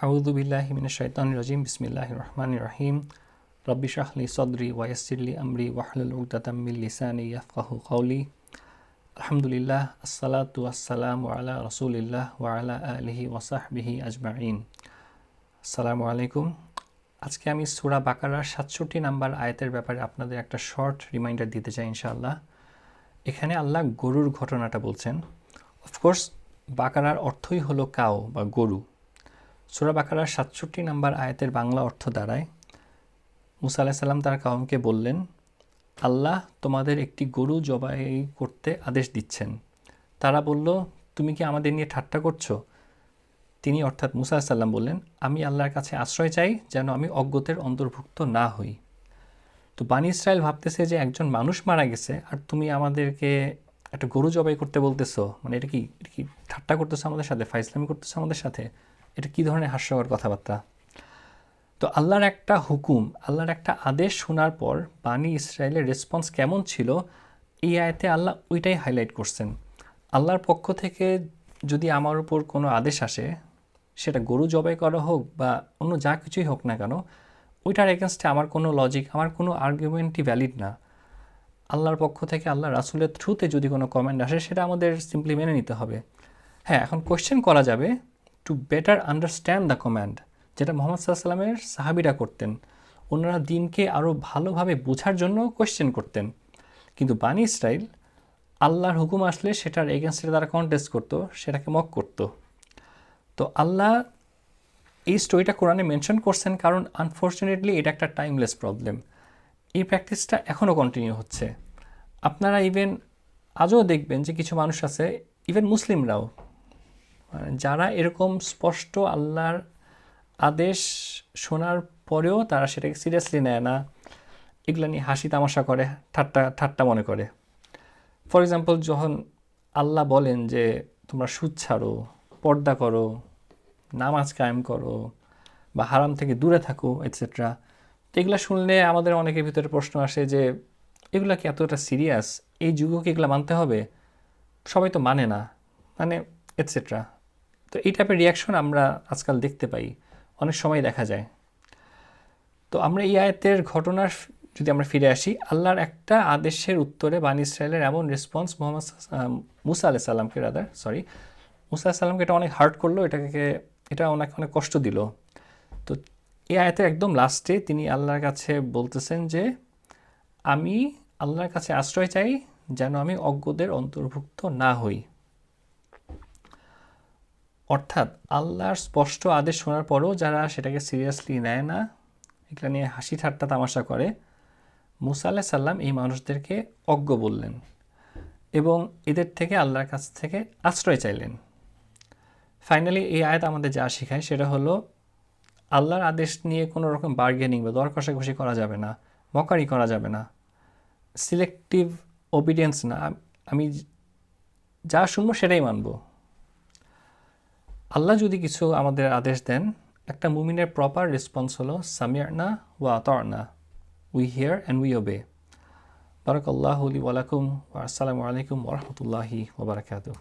আউযু বিল্লাহি মিনাশ শাইতানির রাজিম বিসমিল্লাহির রহমানির রহিম রব্বি ইশরাহ লি সাদরি ওয়া ইয়াসসির লি আমরি ওয়াহলুল উকদাতাম মিন লিসানি ইয়াফকাহু কাওলি আলহামদুলিল্লাহ আসসালাতু ওয়াসসালামু আলা রাসূলিল্লাহ ওয়া আলা আলিহি ওয়া সাহবিহি আজমাইন। আসসালামু আলাইকুম। আজকে আমি সূরা বাকারার ৬৭ নাম্বার আয়াতের ব্যাপারে আপনাদের একটা শর্ট রিমাইন্ডার দিতে চাই ইনশাআল্লাহ। এখানে আল্লাহ গরুর ঘটনাটা বলছেন। অফকোর্স বাকারার অর্থই হলো কাও বা গরু। সূরা বাকারার ৬৭ নাম্বার আয়াতের বাংলা অর্থ দাঁড়ায়, মুসা আলাইহিস সালাম তার কওমকে বললেন, আল্লাহ তোমাদের একটি গরু জবাই করতে আদেশ দিচ্ছেন। তারা বলল, তুমি কি আমাদের নিয়ে ঠাট্টা করছো? তিনি অর্থাৎ মুসা আলাইহিস সালাম বললেন, আমি আল্লাহর কাছে আশ্রয় চাই যেন আমি অজ্ঞদের অন্তর্ভুক্ত না হই। তো বানি ইসরায়েল ভাবতেছে যে একজন মানুষ মারা গেছে আর তুমি আমাদেরকে একটা গরু জবাই করতে বলতেছো, মানে এটা কি ঠাট্টা করতেছো আমাদের সাথে, ফাইজলামি করতেছো আমাদের সাথে? এটা কী ধরনের হাস্যকর কথাবার্তা? তো আল্লাহর একটা হুকুম, আল্লাহর একটা আদেশ শোনার পর বানি ইসরায়েলের রেসপন্স কেমন ছিল, এই আয়াতে আল্লাহ ওইটাই হাইলাইট করছেন। আল্লাহর পক্ষ থেকে যদি আমার উপর কোনো আদেশ আসে, সেটা গরু জবাই করা হোক বা অন্য যা কিছুই হোক না কেন, ওইটার এগেনস্টে আমার কোনো লজিক, আমার কোনো আর্গুমেন্টই ভ্যালিড না। আল্লাহর পক্ষ থেকে আল্লাহ রাসূলের থ্রুতে যদি কোনো কমেন্ট আসে, সেটা আমাদের সিম্পলি মেনে নিতে হবে। হ্যাঁ, এখন কোয়েশ্চেন করা যাবে to better understand the command, যেটা মুহাম্মদ সাল্লাল্লাহু আলাইহি ওয়াসাল্লামের সাহাবীরা করতেন। ওনারা দিনকে আরও ভালোভাবে বোঝার জন্য কোয়েশ্চেন করতেন। কিন্তু বানি ইসরাইল আল্লাহর হুকুম আসলে সেটার এগেনস্টে তারা কন্টেস্ট করতো, সেটাকে মক করতো। তো আল্লাহ এই স্টোরিটা কোরআনে মেনশন করছেন কারণ আনফর্চুনেটলি এটা একটা টাইমলেস প্রবলেম। এই প্র্যাকটিসটা এখনও কন্টিনিউ হচ্ছে। আপনারা ইভেন আজও দেখবেন যে কিছু মানুষ আছে, ইভেন মুসলিমরাও, যারা এরকম স্পষ্ট আল্লাহর আদেশ শোনার পরেও তারা সেটাকে সিরিয়াসলি নেয় না, এগুলো নিয়ে হাসি তামাশা করে, ঠাট্টা মনে করে। ফর এক্সাম্পল, যখন আল্লাহ বলেন যে তোমরা সুদ ছাড়ো, পর্দা করো, নামাজ কায়েম করো বা হারাম থেকে দূরে থাকো এটসেট্রা, তো এগুলো শুনলে আমাদের অনেকের ভিতরে প্রশ্ন আসে যে এগুলো কি এতটা সিরিয়াস? এই যুগও কি এগুলো মানতে হবে? সবাই তো মানে না, মানে এটসেট্রা। তো এই টাইপের রিয়াকশন আমরা আজকাল দেখতে পাই, অনেক সময় দেখা যায়। তো আমরা এই আয়াতের ঘটনার যদি আমরা ফিরে আসি, আল্লাহর একটা আদেশের উত্তরে বানি ইসরায়েলের এমন রেসপন্স মুসা আলাইহিস সালামকে মুসা আলাইহিস সালামকে এটা অনেক হার্ট করলো, এটা ওনাকে অনেক কষ্ট দিল। তো এই আয়াতের একদম লাস্টে তিনি আল্লাহর কাছে বলতেছেন যে আমি আল্লাহর কাছে আশ্রয় চাই যেন আমি অজ্ঞদের অন্তর্ভুক্ত না হই। অর্থাৎ আল্লাহর স্পষ্ট আদেশ শোনার পরেও যারা সেটাকে সিরিয়াসলি নেয় না, এগুলো নিয়ে হাসি ঠাট্টা তামাশা করে, মুসা আলাইহিস সালাম এই মানুষদেরকে অজ্ঞ বললেন এবং এদের থেকে আল্লাহর কাছ থেকে আশ্রয় চাইলেন। ফাইনালি এই আয়াত আমাদের যা শেখায় সেটা হলো, আল্লাহর আদেশ নিয়ে কোনো রকম বার্গেনিং বা দর কষাকষি করা যাবে না, মকারি করা যাবে না, সিলেক্টিভ ওবিডিয়েন্স না, আমি যা শুনবো সেটাই মানব। আল্লাহ যদি কিছু আমাদের আদেশ দেন, একটা মুমিনের প্রপার রেসপন্স হলো সামি'না ওয়া আতা'না, উই হিয়ার অ্যান্ড উই ওবে। বারাকাল্লাহু লি ওয়া লাকুম ওয়া আসসালামু আলাইকুম ওয়া রাহমাতুল্লাহি ওয়া বারাকাতুহু।